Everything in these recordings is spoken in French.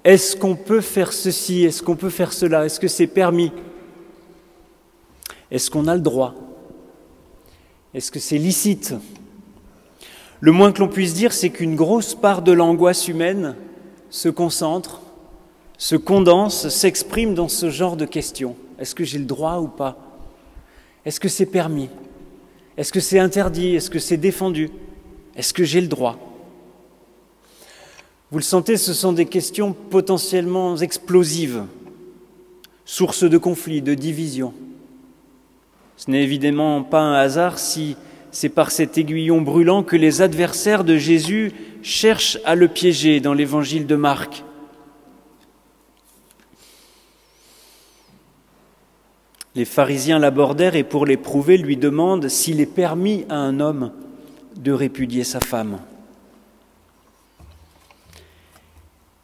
Est-ce qu'on peut faire ceci? Est-ce qu'on peut faire cela? Est-ce que c'est permis? Est-ce qu'on a le droit? Est-ce que c'est licite? Le moins que l'on puisse dire, c'est qu'une grosse part de l'angoisse humaine se concentre, se condense, s'exprime dans ce genre de questions. Est-ce que j'ai le droit ou pas? Est-ce que c'est permis? Est-ce que c'est interdit? Est-ce que c'est défendu? Est-ce que j'ai le droit? Vous le sentez, ce sont des questions potentiellement explosives, source de conflits, de divisions. Ce n'est évidemment pas un hasard si c'est par cet aiguillon brûlant que les adversaires de Jésus cherchent à le piéger dans l'évangile de Marc. Les pharisiens l'abordèrent et pour l'éprouver lui demandent s'il est permis à un homme de répudier sa femme.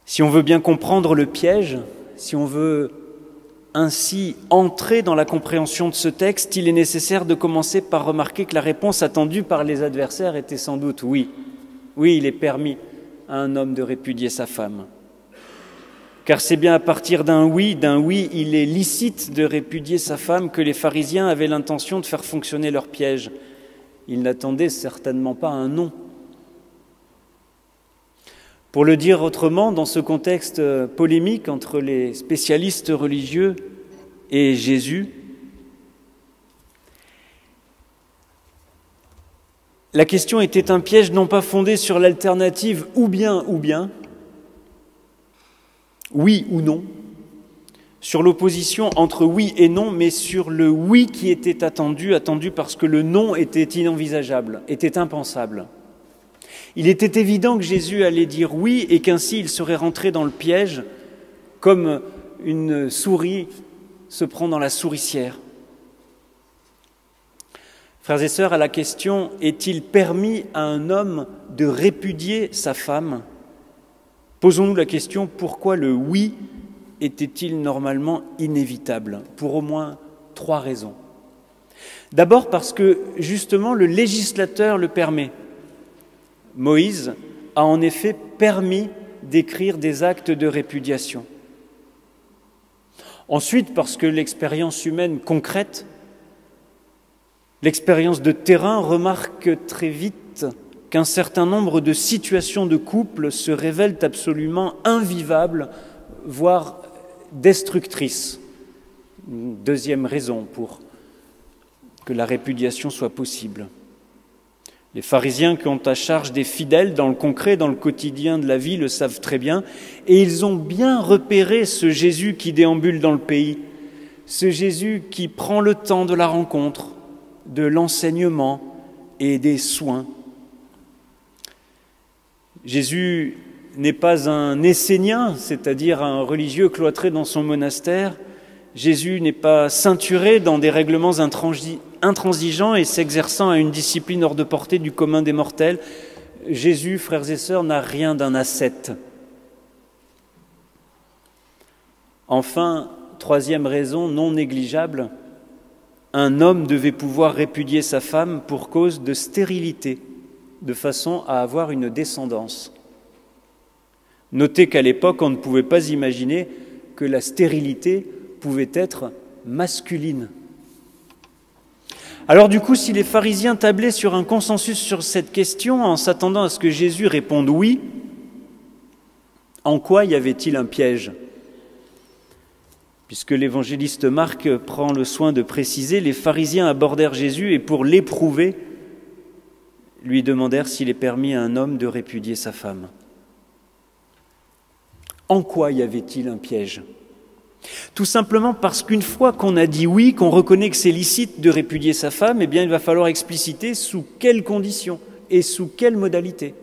Si on veut bien comprendre le piège, si on veut ainsi entrer dans la compréhension de ce texte, il est nécessaire de commencer par remarquer que la réponse attendue par les adversaires était sans doute oui. Oui, il est permis à un homme de répudier sa femme. Car c'est bien à partir d'un oui, il est licite de répudier sa femme que les pharisiens avaient l'intention de faire fonctionner leur piège. Ils n'attendaient certainement pas un non. Pour le dire autrement, dans ce contexte polémique entre les spécialistes religieux et Jésus, la question était un piège non pas fondé sur l'alternative ou bien, oui ou non, sur l'opposition entre oui et non, mais sur le oui qui était attendu parce que le non était inenvisageable, était impensable. Il était évident que Jésus allait dire oui et qu'ainsi il serait rentré dans le piège comme une souris se prend dans la souricière. Frères et sœurs, à la question « Est-il permis à un homme de répudier sa femme ?» Posons-nous la question « Pourquoi le oui était-il normalement inévitable ?» Pour au moins 3 raisons. D'abord parce que justement le législateur le permet. Moïse a en effet permis d'écrire des actes de répudiation. Ensuite, parce que l'expérience humaine concrète, l'expérience de terrain remarque très vite qu'un certain nombre de situations de couple se révèlent absolument invivables, voire destructrices. Une deuxième raison pour que la répudiation soit possible. Les pharisiens qui ont à charge des fidèles dans le concret, dans le quotidien de la vie, le savent très bien, et ils ont bien repéré ce Jésus qui déambule dans le pays, ce Jésus qui prend le temps de la rencontre, de l'enseignement et des soins. Jésus n'est pas un essénien, c'est-à-dire un religieux cloîtré dans son monastère. Jésus n'est pas ceinturé dans des règlements intransigeants et s'exerçant à une discipline hors de portée du commun des mortels. Jésus, frères et sœurs, n'a rien d'un ascète. Enfin, troisième raison non négligeable, un homme devait pouvoir répudier sa femme pour cause de stérilité, de façon à avoir une descendance. Notez qu'à l'époque, on ne pouvait pas imaginer que la stérilité pouvait être masculine. Alors du coup, si les pharisiens tablaient sur un consensus sur cette question en s'attendant à ce que Jésus réponde oui, en quoi y avait-il un piège? Puisque l'évangéliste Marc prend le soin de préciser, les pharisiens abordèrent Jésus et pour l'éprouver, lui demandèrent s'il est permis à un homme de répudier sa femme. En quoi y avait-il un piège? Tout simplement parce qu'une fois qu'on a dit oui, qu'on reconnaît que c'est licite de répudier sa femme, eh bien il va falloir expliciter sous quelles conditions et sous quelles modalités.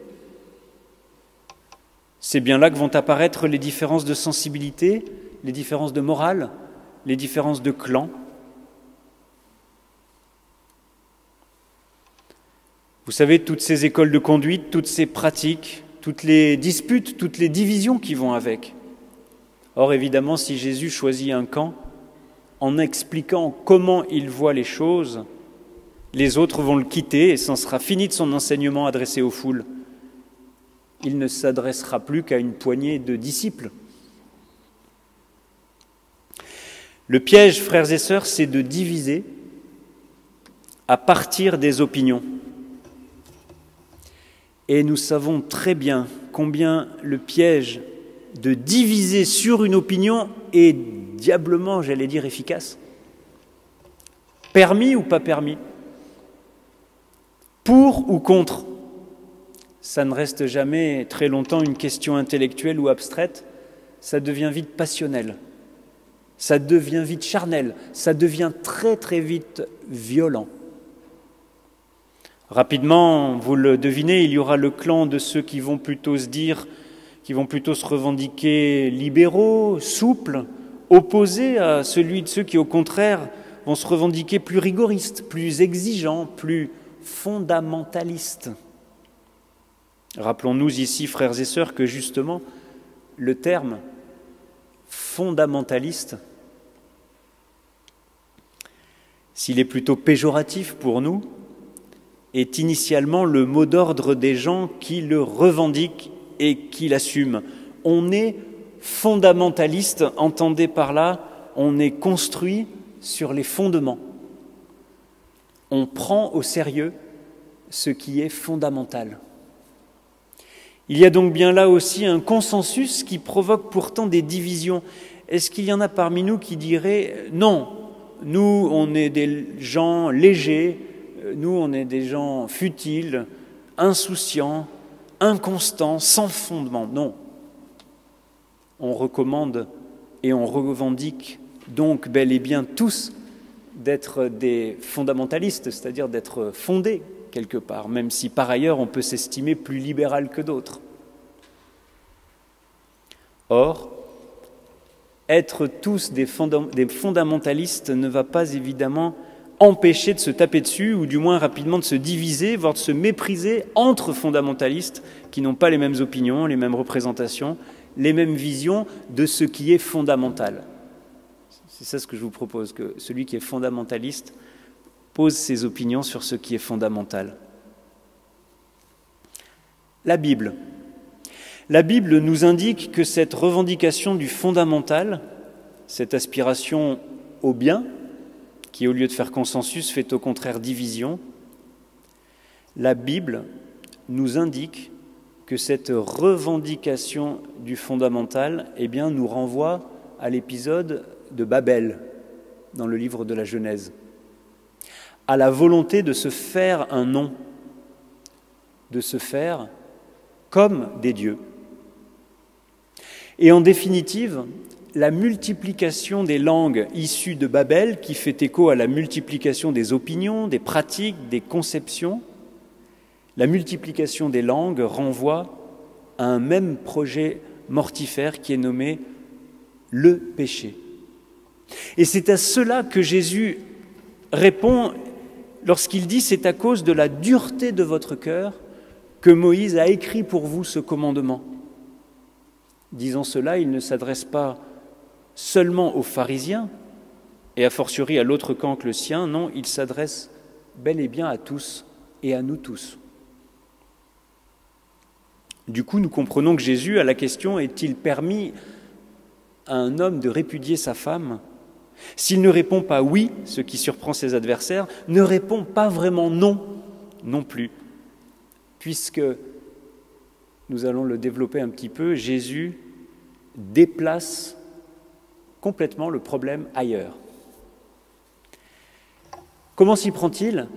C'est bien là que vont apparaître les différences de sensibilité, les différences de morale, les différences de clan. Vous savez, toutes ces écoles de conduite, toutes ces pratiques, toutes les disputes, toutes les divisions qui vont avec. Or, évidemment, si Jésus choisit un camp, en expliquant comment il voit les choses, les autres vont le quitter et c'en sera fini de son enseignement adressé aux foules. Il ne s'adressera plus qu'à une poignée de disciples. Le piège, frères et sœurs, c'est de diviser à partir des opinions. Et nous savons très bien combien le piège de diviser sur une opinion est diablement, j'allais dire, efficace. Permis ou pas permis? Pour ou contre? Ça ne reste jamais très longtemps une question intellectuelle ou abstraite, ça devient vite passionnel, ça devient vite charnel, ça devient très très vite violent. Rapidement, vous le devinez, il y aura le clan de ceux qui vont plutôt se revendiquer libéraux, souples, opposés à celui de ceux qui, au contraire, vont se revendiquer plus rigoristes, plus exigeants, plus fondamentalistes. Rappelons-nous ici, frères et sœurs, que justement, le terme fondamentaliste, s'il est plutôt péjoratif pour nous, est initialement le mot d'ordre des gens qui le revendiquent et qui l'assument. On est fondamentaliste, entendez par là, on est construit sur les fondements. On prend au sérieux ce qui est fondamental. Il y a donc bien là aussi un consensus qui provoque pourtant des divisions. Est-ce qu'il y en a parmi nous qui diraient « Non, nous on est des gens légers, nous on est des gens futiles, insouciants, inconstants, sans fondement ». Non. On recommande et on revendique donc bel et bien tous d'être des fondamentalistes, c'est-à-dire d'être fondés quelque part, même si par ailleurs on peut s'estimer plus libéral que d'autres. Or, être tous des fondamentalistes ne va pas évidemment empêcher de se taper dessus, ou du moins rapidement de se diviser, voire de se mépriser entre fondamentalistes qui n'ont pas les mêmes opinions, les mêmes représentations, les mêmes visions de ce qui est fondamental. C'est ça ce que je vous propose, que celui qui est fondamentaliste pose ses opinions sur ce qui est fondamental. La Bible. La Bible nous indique que cette revendication du fondamental, cette aspiration au bien, qui au lieu de faire consensus fait au contraire division, la Bible nous indique que cette revendication du fondamental, eh bien, nous renvoie à l'épisode de Babel dans le livre de la Genèse, à la volonté de se faire un nom, de se faire comme des dieux. Et en définitive, la multiplication des langues issues de Babel, qui fait écho à la multiplication des opinions, des pratiques, des conceptions, la multiplication des langues renvoie à un même projet mortifère qui est nommé le péché. Et c'est à cela que Jésus répond lorsqu'il dit « C'est à cause de la dureté de votre cœur que Moïse a écrit pour vous ce commandement ». Disant cela, il ne s'adresse pas seulement aux pharisiens, et a fortiori à l'autre camp que le sien, non, il s'adresse bel et bien à tous et à nous tous. Du coup, nous comprenons que Jésus, à la question « Est-il permis à un homme de répudier sa femme ?» S'il ne répond pas oui, ce qui surprend ses adversaires, ne répond pas vraiment non, non plus, puisque, nous allons le développer un petit peu, Jésus déplace complètement le problème ailleurs. Comment s'y prend-il?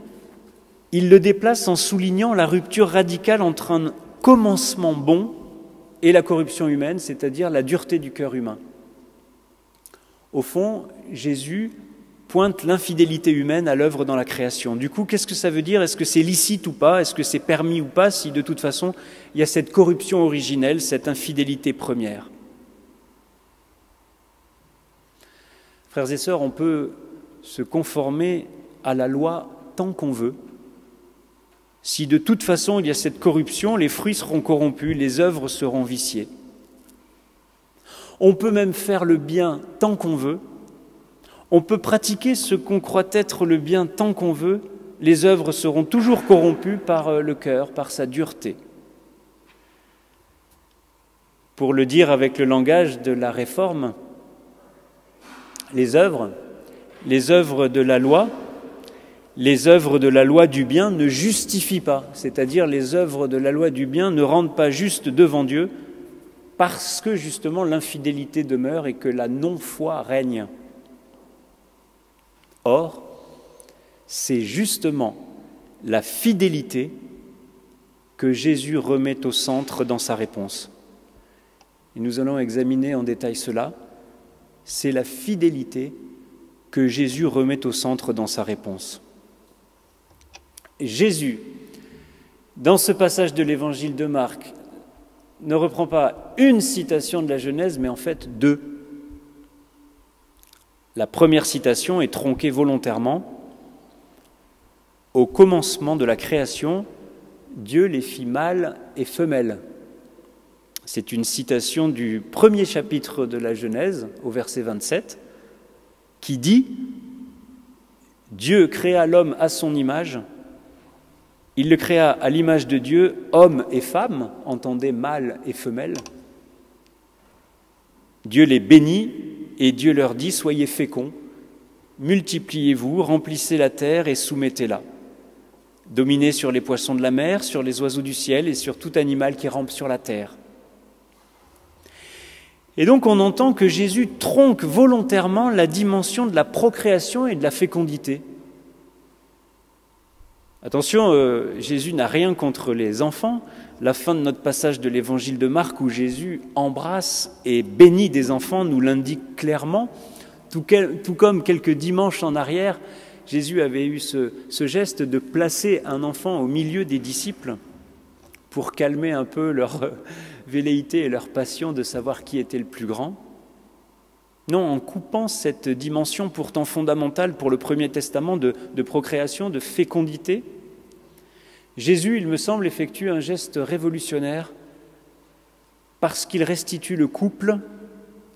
Il le déplace en soulignant la rupture radicale entre un commencement bon et la corruption humaine, c'est-à-dire la dureté du cœur humain. Au fond, Jésus pointe l'infidélité humaine à l'œuvre dans la création. Du coup, qu'est-ce que ça veut dire? Est-ce que c'est licite ou pas? Est-ce que c'est permis ou pas si de toute façon, il y a cette corruption originelle, cette infidélité première? Frères et sœurs, on peut se conformer à la loi tant qu'on veut. Si de toute façon il y a cette corruption, les fruits seront corrompus, les œuvres seront viciées. On peut même faire le bien tant qu'on veut. On peut pratiquer ce qu'on croit être le bien tant qu'on veut. Les œuvres seront toujours corrompues par le cœur, par sa dureté. Pour le dire avec le langage de la Réforme, les œuvres de la loi, les œuvres de la loi du bien ne justifient pas, c'est-à-dire les œuvres de la loi du bien ne rendent pas juste devant Dieu parce que justement l'infidélité demeure et que la non-foi règne. Or, c'est justement la fidélité que Jésus remet au centre dans sa réponse. Et nous allons examiner en détail cela. C'est la fidélité que Jésus remet au centre dans sa réponse. Jésus, dans ce passage de l'évangile de Marc, ne reprend pas une citation de la Genèse, mais en fait deux. La première citation est tronquée volontairement. Au commencement de la création, Dieu les fit mâles et femelles. C'est une citation du premier chapitre de la Genèse, au verset 27, qui dit « Dieu créa l'homme à son image, il le créa à l'image de Dieu, homme et femme, entendez mâle et femelle. Dieu les bénit et Dieu leur dit « Soyez féconds, multipliez-vous, remplissez la terre et soumettez-la. Dominez sur les poissons de la mer, sur les oiseaux du ciel et sur tout animal qui rampe sur la terre. » Et donc on entend que Jésus tronque volontairement la dimension de la procréation et de la fécondité. Attention, Jésus n'a rien contre les enfants. La fin de notre passage de l'évangile de Marc où Jésus embrasse et bénit des enfants nous l'indique clairement. Tout comme quelques dimanches en arrière, Jésus avait eu ce geste de placer un enfant au milieu des disciples pour calmer un peu leur velléité et leur passion de savoir qui était le plus grand. Non, en coupant cette dimension pourtant fondamentale pour le Premier Testament de procréation, de fécondité, Jésus, il me semble, effectue un geste révolutionnaire parce qu'il restitue le couple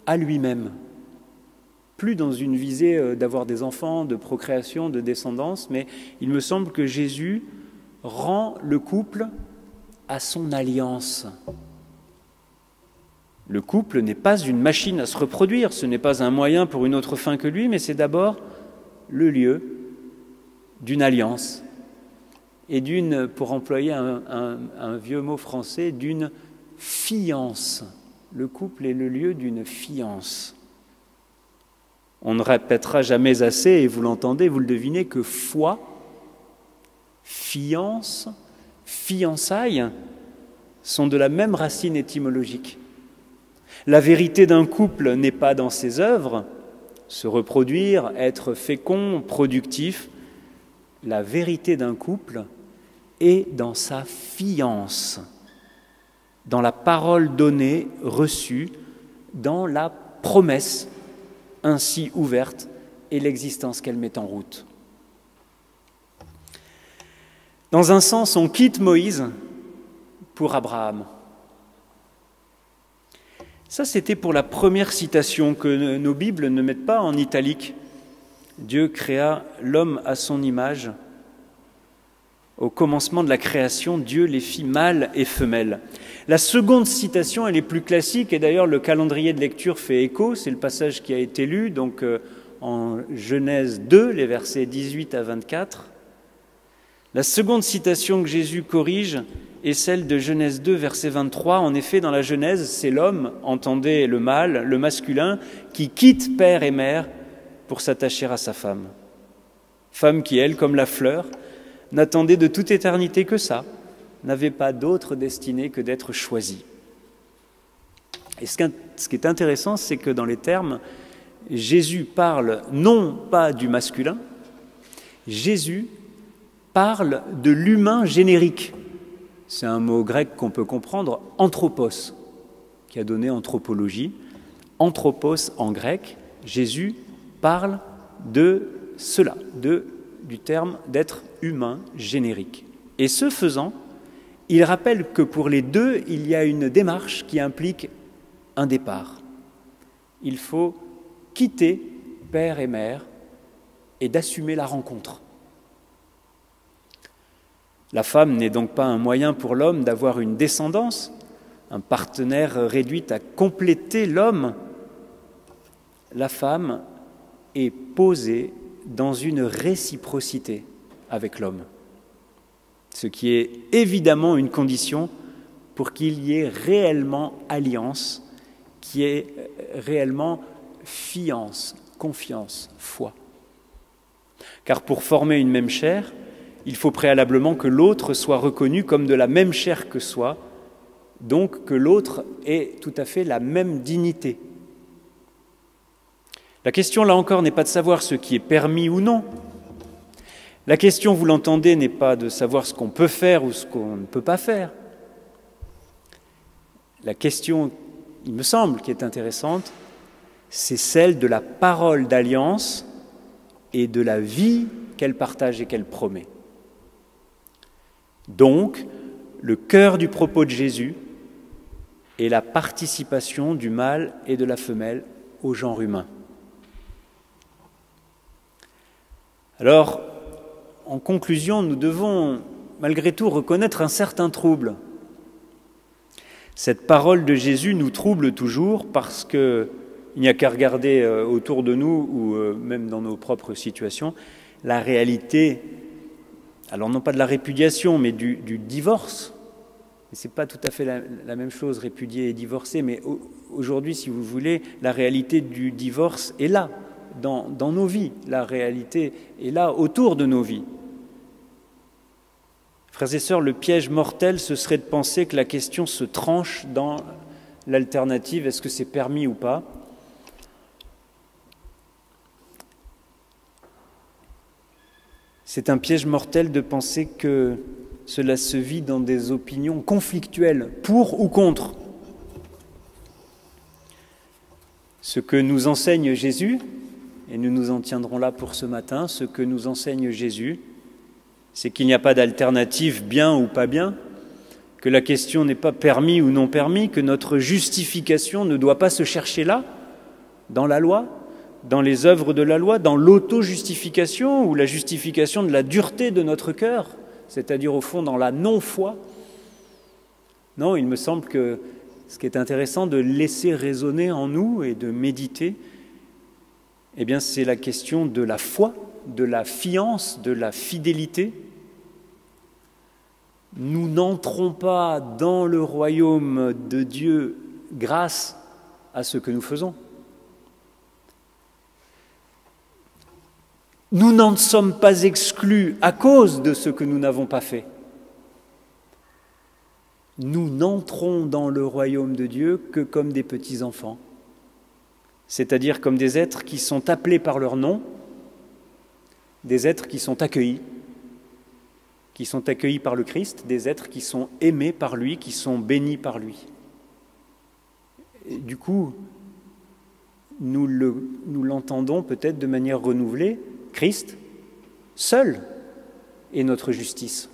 à lui-même. Plus dans une visée d'avoir des enfants, de procréation, de descendance, mais il me semble que Jésus rend le couple à son alliance. Le couple n'est pas une machine à se reproduire, ce n'est pas un moyen pour une autre fin que lui, mais c'est d'abord le lieu d'une alliance et d'une, pour employer un vieux mot français, d'une fiance. Le couple est le lieu d'une fiance. On ne répétera jamais assez, et vous l'entendez, vous le devinez, que foi, fiance, fiançailles sont de la même racine étymologique. La vérité d'un couple n'est pas dans ses œuvres, se reproduire, être fécond, productif. La vérité d'un couple est dans sa fiance, dans la parole donnée, reçue, dans la promesse ainsi ouverte et l'existence qu'elle met en route. Dans un sens, on quitte Moïse pour Abraham. Ça, c'était pour la première citation que nos Bibles ne mettent pas en italique. Dieu créa l'homme à son image. Au commencement de la création, Dieu les fit mâles et femelles. La seconde citation, elle est plus classique, et d'ailleurs le calendrier de lecture fait écho, c'est le passage qui a été lu, donc en Genèse 2, les versets 18 à 24. La seconde citation que Jésus corrige est celle de Genèse 2, verset 23. En effet, dans la Genèse, c'est l'homme, entendez le mâle, le masculin, qui quitte père et mère pour s'attacher à sa femme. Femme qui, elle, comme la fleur, n'attendait de toute éternité que ça, n'avait pas d'autre destinée que d'être choisie. Et ce qui est intéressant, c'est que dans les termes, Jésus parle non pas du masculin, Jésus parle de l'humain générique. C'est un mot grec qu'on peut comprendre, anthropos, qui a donné anthropologie. Anthropos en grec, Jésus parle de cela, du terme d'être humain générique. Et ce faisant, il rappelle que pour les deux, il y a une démarche qui implique un départ. Il faut quitter père et mère et d'assumer la rencontre. La femme n'est donc pas un moyen pour l'homme d'avoir une descendance, un partenaire réduit à compléter l'homme. La femme est posé dans une réciprocité avec l'homme, ce qui est évidemment une condition pour qu'il y ait réellement alliance, qui est réellement fiance, confiance, foi. Car pour former une même chair, il faut préalablement que l'autre soit reconnu comme de la même chair que soi, donc que l'autre ait tout à fait la même dignité. La question, là encore, n'est pas de savoir ce qui est permis ou non. La question, vous l'entendez, n'est pas de savoir ce qu'on peut faire ou ce qu'on ne peut pas faire. La question, il me semble, qui est intéressante, c'est celle de la parole d'alliance et de la vie qu'elle partage et qu'elle promet. Donc, le cœur du propos de Jésus est la participation du mâle et de la femelle au genre humain. Alors, en conclusion, nous devons malgré tout reconnaître un certain trouble. Cette parole de Jésus nous trouble toujours parce qu'il n'y a qu'à regarder autour de nous ou même dans nos propres situations la réalité, alors non pas de la répudiation, mais du divorce. Ce n'est pas tout à fait la même chose, répudier et divorcer, mais aujourd'hui, si vous voulez, la réalité du divorce est là, dans nos vies. La réalité est là, autour de nos vies. Frères et sœurs, le piège mortel, ce serait de penser que la question se tranche dans l'alternative, est-ce que c'est permis ou pas ? C'est un piège mortel de penser que cela se vit dans des opinions conflictuelles, pour ou contre. Ce que nous enseigne Jésus, et nous nous en tiendrons là pour ce matin, ce que nous enseigne Jésus, c'est qu'il n'y a pas d'alternative bien ou pas bien, que la question n'est pas permis ou non permis, que notre justification ne doit pas se chercher là, dans la loi, dans les œuvres de la loi, dans l'auto-justification ou la justification de la dureté de notre cœur, c'est-à-dire au fond dans la non-foi. Non, il me semble que ce qui est intéressant de laisser résonner en nous et de méditer, eh bien c'est la question de la foi, de la fiance, de la fidélité. Nous n'entrons pas dans le royaume de Dieu grâce à ce que nous faisons. Nous n'en sommes pas exclus à cause de ce que nous n'avons pas fait. Nous n'entrons dans le royaume de Dieu que comme des petits-enfants, c'est-à-dire comme des êtres qui sont appelés par leur nom, des êtres qui sont accueillis par le Christ, des êtres qui sont aimés par lui, qui sont bénis par lui. Et du coup, nous l'entendons peut-être de manière renouvelée, Christ, seul, est notre justice.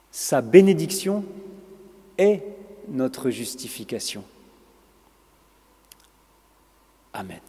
Sa bénédiction est notre justification. Amen.